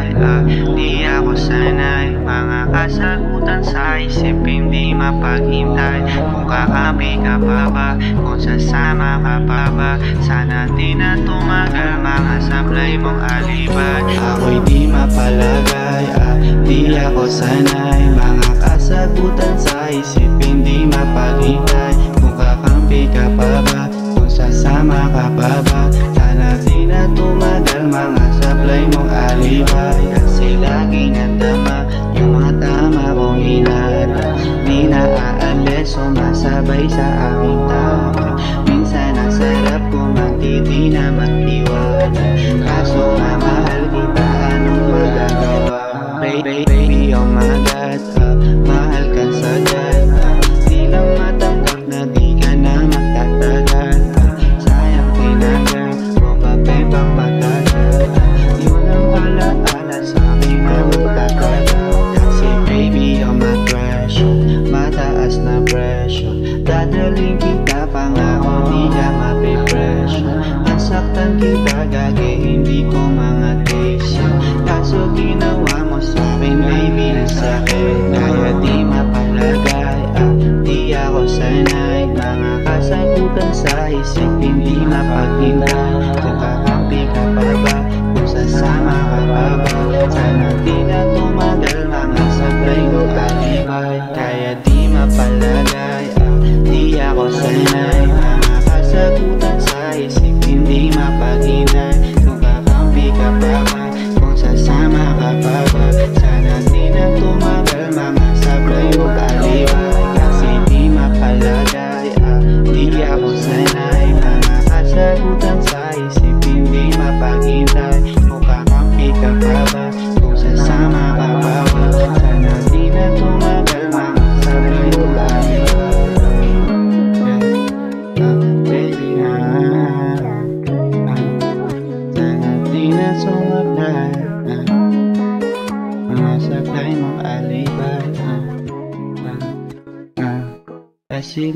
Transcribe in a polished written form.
alibay. Di ako sanay, mga kasagutan sa isip hindi mapaghintay. Kung kakampi ka pa ba, kung sasama ka pa ba, sana di na tumagal mga sablay mong alibay. Ako'y di mapalagay, di ako sanay, mga kasagutan sa isip hindi mapaghintay. Kung kakampi ka pa ba, kung sasama ka pa ba, sana di na tumagal mga sablay mong alibay. Kasi lagi nadama yung mga tama kong hinala, di na aalis sumasabay sa aming tama. Minsan ang sarap kumanti, di na magtiwala, kaso nga mahal kita, anong magagawa? Baby, oh my God, mahal ka sagad, di lang matanggap na di ka na magtatagal. Sayang tinagal, kung babe pang matagal, di mo nang alaala sa akin na magtatagal. Kasi baby, oh my crush, mataas na presyo, dadaling kita pangako di ka mapipresyo. Nasaktan kita gagi, hindi ko mga desyo, kaso ginawa mo sa'kin baby na sakit. Kaya di mapalagay, di ako sanay, mga kasagutan sa isip hindi mapaghintay. Kung kakampi ka pa ba, kung sasama ka pa ba, sana di na tumagal mga sablay mo alibay. Kaya di mapalagay, di ako sanay, mga kasagutan sa isip hindi mapaghintay. Kung kakampi ka pa ba, kung sasama ka pa ba, sana di na tumagal mga sablay mo alibay. Kasi di mapalagay, di ako sanay, mga kasagutan sa isip hindi mapaghintay. Kung kakampi ka pa ba, kung sasama ka pa ba, sana di na tumagal mga sablay mo alibay. Baby sana di na tumagal mga sablay mo alibay. Kasi